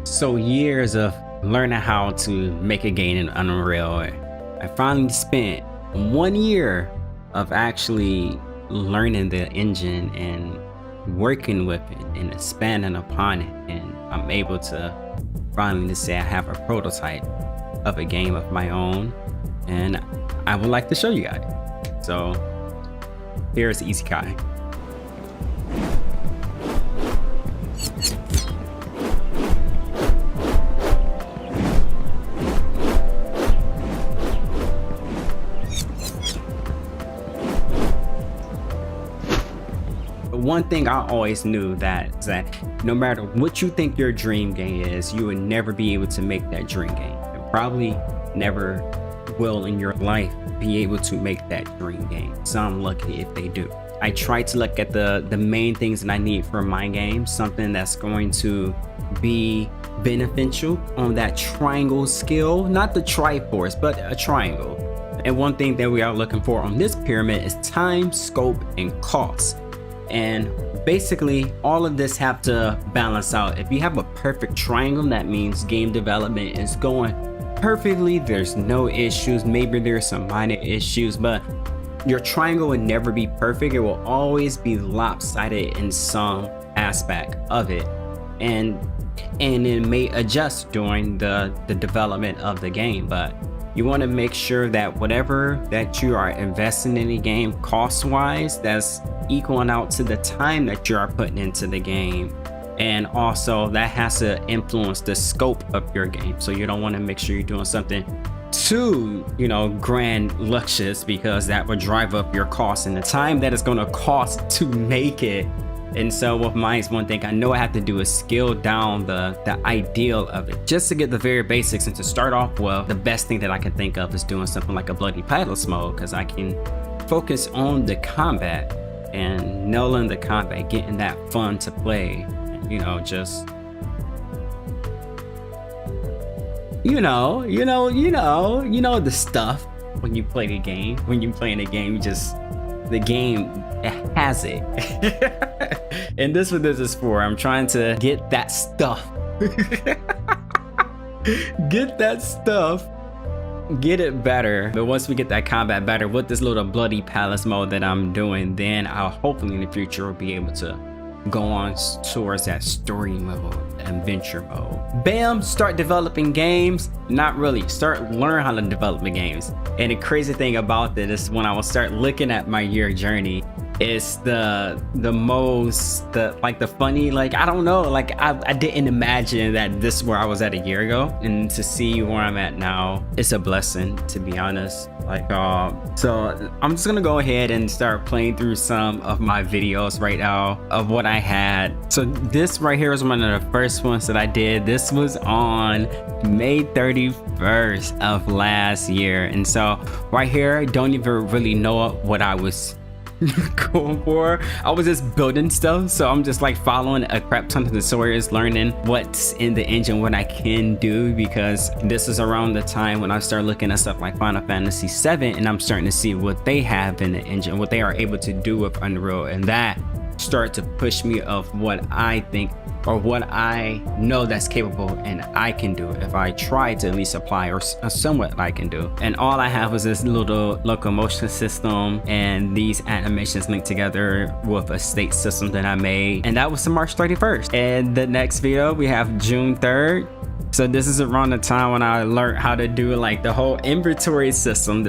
So years of learning how to make a game in Unreal, I finally spent 1 year of actually learning the engine and working with it and expanding upon it, and I'm able to finally say I have a prototype of a game of my own, and I would like to show you guys. So here's Isekai. One thing I always knew is that no matter what you think your dream game is, you would never be able to make that dream game, and probably never will in your life be able to make that dream game. Some lucky if they do. I try to look at the main things that I need for my game, something that's going to be beneficial on that triangle skill, not the Triforce, but a triangle. And one thing that we are looking for on this pyramid is time, scope, and cost. And basically all of this have to balance out. If you have a perfect triangle, that means game development is going perfectly, there's no issues. Maybe there's some minor issues, but your triangle will never be perfect. It will always be lopsided in some aspect of it, and it may adjust during the development of the game. But you want to make sure that whatever that you are investing in the game cost wise, that's equaling out to the time that you are putting into the game. And also that has to influence the scope of your game. So you don't want to make sure you're doing something too, grand luxurious, because that would drive up your cost and the time that it's going to cost to make it. And so with mine, one thing I know I have to do is scale down the ideal of it, just to get the very basics. And to start off, well, the best thing that I can think of is doing something like a bloody palace mode, because I can focus on the combat and nailing the combat, getting that fun to play, just the stuff when you play the game. When you play in a game, the game, it has it. And this what this is for. I'm trying to get that stuff. Get that stuff. Get it better. But once we get that combat better with this little bloody palace mode that I'm doing, then I'll hopefully in the future will be able to go on towards that story mode, adventure mode. Bam, start developing games. Not really, learn how to develop the games. And the crazy thing about this is when I will start looking at my year journey, it's the funny, I don't know, I didn't imagine that this is where I was at a year ago, and to see where I'm at now, it's a blessing, to be honest. So I'm just gonna go ahead and start playing through some of my videos right now of what I had. So this right here is one of the first ones that I did. This was on May 31st of last year, and so right here, I don't even really know what I was going for. I was just building stuff, so I'm just following a crap ton of tutorials, learning what's in the engine, what I can do, because this is around the time when I start looking at stuff like Final Fantasy VII, and I'm starting to see what they have in the engine, what they are able to do with Unreal, and that start to push me of what I think or what I know that's capable and I can do if I try to at least apply, or somewhat I can do. And all I have was this little locomotion system and these animations linked together with a state system that I made, and that was to March 31st. And the next video we have June 3rd. So this is around the time when I learned how to do the whole inventory system.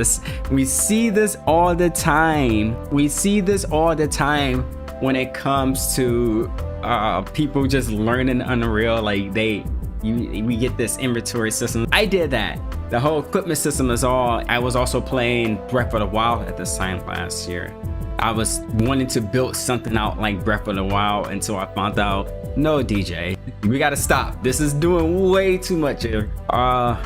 We see this all the time. We see this all the time when it comes to people just learning Unreal. We get this inventory system. I did that. The whole equipment system is all. I was also playing Breath of the Wild at this time last year. I was wanting to build something out like Breath of the Wild until I found out, no, DJ, we gotta stop. This is doing way too much here.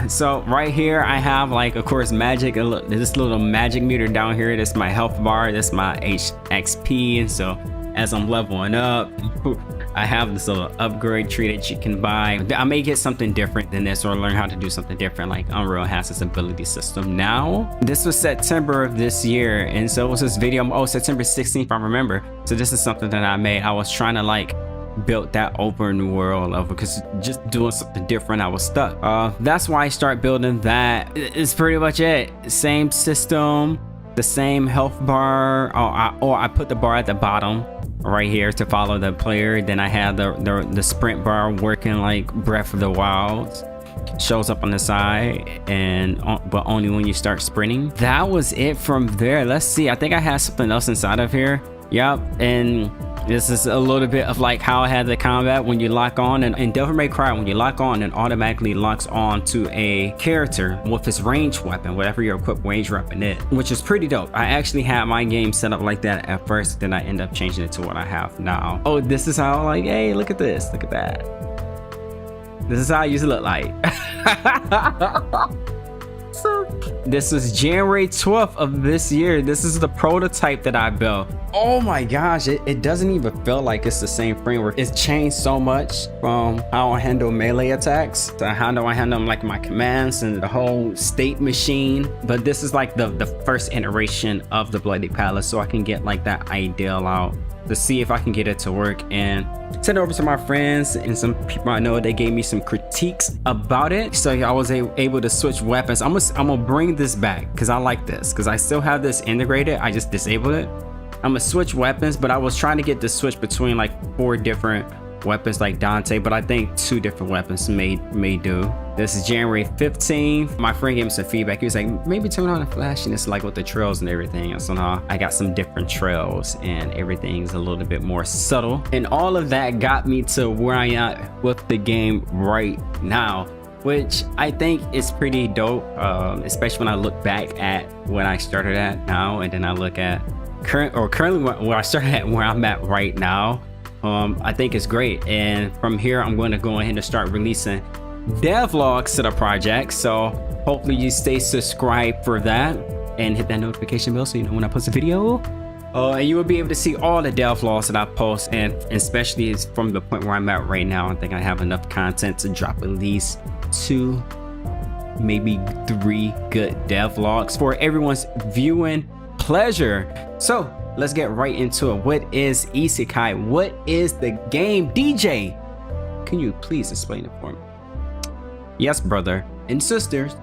So right here I have of course magic. This little magic meter down here. That's my health bar. That's my XP. And so as I'm leveling up, I have this little upgrade tree that you can buy. I may get something different than this, or learn how to do something different, like Unreal has this ability system now. This was September of this year, and so it was this video, September 16th I remember. So this is something that I made. I was trying to built that open world of, because just doing something different, I was stuck. That's why I start building that. It's pretty much it. Same system, the same health bar. Or I put the bar at the bottom right here to follow the player. Then I have the sprint bar working like Breath of the Wild. Shows up on the side, and but only when you start sprinting. That was it from there. Let's see, I think I had something else inside of here. Yep, and this is a little bit of like how I had the combat when you lock on, and in Devil May Cry, when you lock on, it automatically locks on to a character with his ranged weapon, whatever your equipped range weapon is, which is pretty dope. I actually had my game set up like that at first, then I end up changing it to what I have now. Oh, this is how, like, hey, look at this, look at that. This is how I used to look like. So this was January 12th of this year. This is the prototype that I built. Oh my gosh, it doesn't even feel like it's the same framework. It's changed so much from how I handle melee attacks to how I handle like my commands and the whole state machine. But this is like the first iteration of the Bloody Palace, so I can get like that ideal out to see if I can get it to work and send it over to my friends and some people I know. They gave me some critiques about it, so I was able to switch weapons. I'm gonna bring this back because I like this, because I still have this integrated. I just disabled it. I'm gonna switch weapons, but I was trying to get the switch between like 4 different weapons like Dante, but I think 2 different weapons may do. This is January 15th. My friend gave me some feedback. He was like, maybe turn on the flashiness like with the trails and everything. And so now I got some different trails and everything's a little bit more subtle. And all of that got me to where I am with the game right now, which I think is pretty dope, especially when I look back at when I started at now, and then I look at currently where I started at, where I'm at right now. I think it's great, and from here I'm going to go ahead and start releasing devlogs to the project, so hopefully you stay subscribed for that and hit that notification bell so you know when I post a video. And you will be able to see all the devlogs that I post, and especially from the point where I'm at right now, I think I have enough content to drop at least 2, maybe 3 good devlogs for everyone's viewing pleasure. So let's get right into it. What is Isekai? What is the game? Deejay, can you please explain it for me? Yes, brother and sisters.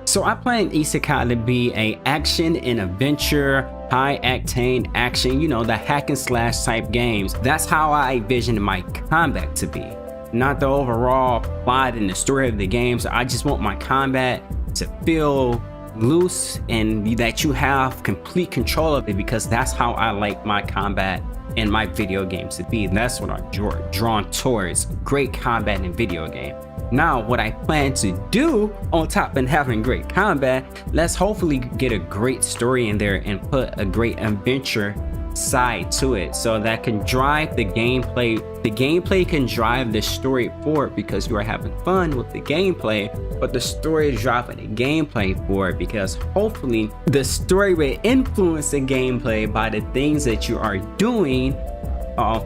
So I plan Isekai to be a action and adventure, high octane action, you know, the hack and slash type games. That's how I envision my combat to be, not the overall plot and the story of the games. I just want my combat to feel loose and that you have complete control of it, because that's how I like my combat and my video games to be. That's what I'm drawn towards, great combat in video game. Now what I plan to do on top of having great combat, let's hopefully get a great story in there and put a great adventure side to it, so that can drive the gameplay. The gameplay can drive the story forward because you are having fun with the gameplay, but the story is driving the gameplay forward because hopefully the story will influence the gameplay by the things that you are doing,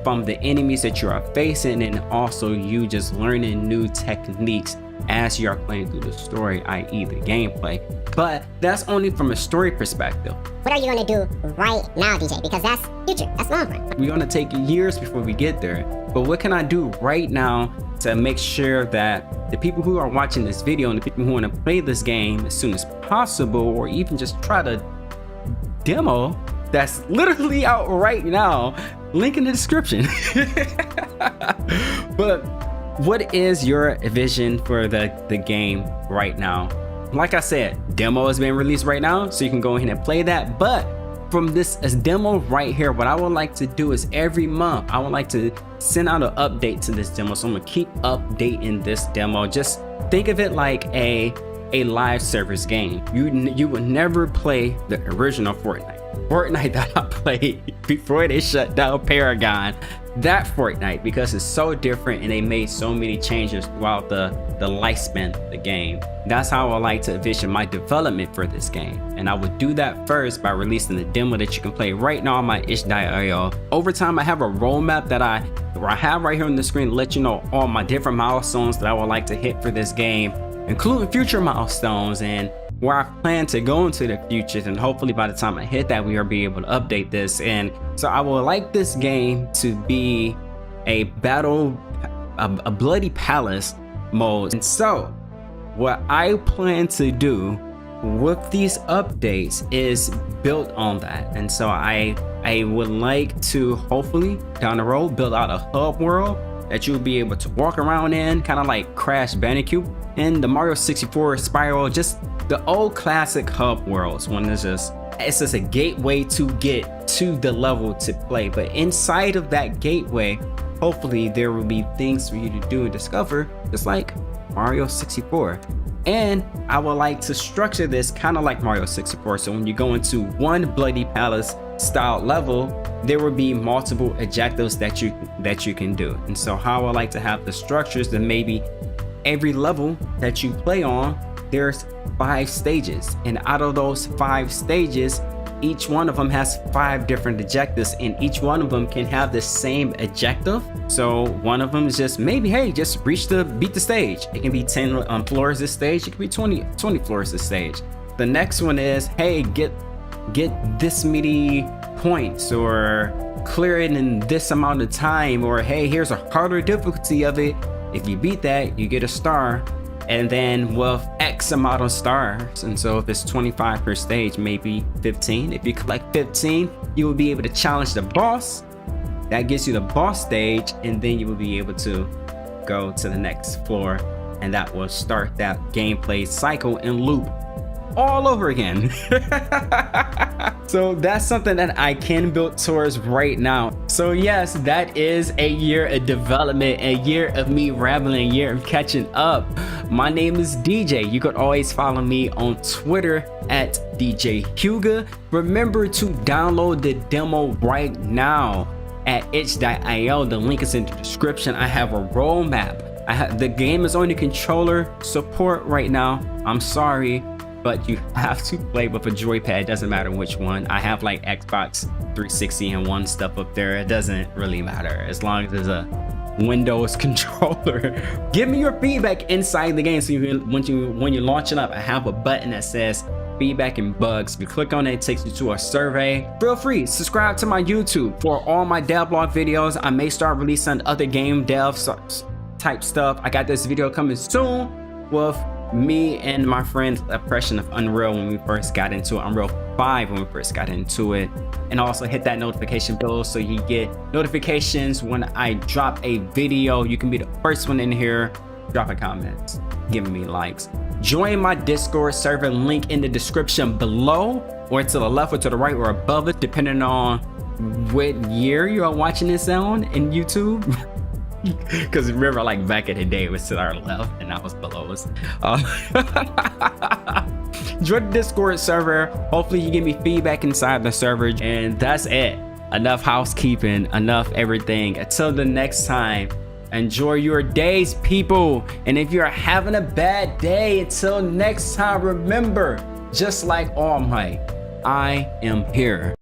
from the enemies that you are facing, and also you just learning new techniques as you are playing through the story, i.e. the gameplay. But that's only from a story perspective. What are you going to do right now, Deejay? Because that's future, that's long run. We're going to take years before we get there. But what can I do right now to make sure that the people who are watching this video and the people who want to play this game as soon as possible, or even just try to demo, that's literally out right now, link in the description. But what is your vision for the game right now? Like I said, demo has been released right now, so you can go ahead and play that. But from this demo right here, what I would like to do is every month I would like to send out an update to this demo. So I'm gonna keep updating this demo. Just think of it like a live service game. You would never play the original Fortnite that I played before they shut down Paragon. That Fortnite, because it's so different and they made so many changes throughout the lifespan of the game. That's how I like to envision my development for this game, and I would do that first by releasing the demo that you can play right now on my itch.io. Over time, I have a roadmap that I have right here on the screen to let you know all my different milestones that I would like to hit for this game, including future milestones and where I plan to go into the future. And hopefully by the time I hit that, we will be able to update this. And so I would like this game to be a battle, a bloody palace mode. And so what I plan to do with these updates is built on that. And so I would like to hopefully down the road build out a hub world that you'll be able to walk around in, kind of like Crash Bandicoot and the Mario 64 Spiral, just the old classic hub worlds when it's just a gateway to get to the level to play. But inside of that gateway, hopefully there will be things for you to do and discover, just like Mario 64. And I would like to structure this kind of like Mario 64. So when you go into one Bloody Palace style level, there will be multiple objectives that you can do. And so how I like to have the structures, that maybe every level that you play on, there's 5 stages, and out of those 5 stages, each one of them has 5 different objectives, and each one of them can have the same objective. So one of them is just maybe, hey, just beat the stage. It can be 10 floors this stage, it can be 20 floors this stage. The next one is, hey, get this many points, or clear it in this amount of time, or hey, here's a harder difficulty of it. If you beat that, you get a star. And then with X amount of stars, and so if it's 25 per stage, maybe 15. If you collect 15, you will be able to challenge the boss. That gives you the boss stage, and then you will be able to go to the next floor, and that will start that gameplay cycle and loop all over again. So that's something that I can build towards right now. So yes, that is a year of development, a year of me rambling, a year of catching up. My name is Deejay. You could always follow me on Twitter at DJ Hyuga. Remember to download the demo right now at itch.io. The link is in the description. I have a roadmap. The game is only controller support right now. I'm sorry, but you have to play with a joypad. Doesn't matter which one. I have like Xbox 360 and one stuff up there. It doesn't really matter as long as there's a Windows controller. Give me your feedback inside the game. So when you're launching up, I have a button that says feedback and bugs. If you click on it, it takes you to a survey. Feel free, subscribe to my YouTube for all my devlog videos. I may start releasing other game dev type stuff. I got this video coming soon with me and my friend's impression of Unreal when we first got into it, Unreal 5 when we first got into it. And also hit that notification bell so you get notifications when I drop a video. You can be the first one in here dropping comments, giving me likes. Join my Discord server, link in the description below, or to the left or to the right or above it, depending on what year you are watching this on in YouTube. Because remember, like back in the day, it was to our left and that was below us. Join the Discord server. Hopefully you give me feedback inside the server, and that's it. Enough housekeeping, enough everything. Until the next time, enjoy your days, people. And if you're having a bad day, until next time, remember, just like All Might, I am here.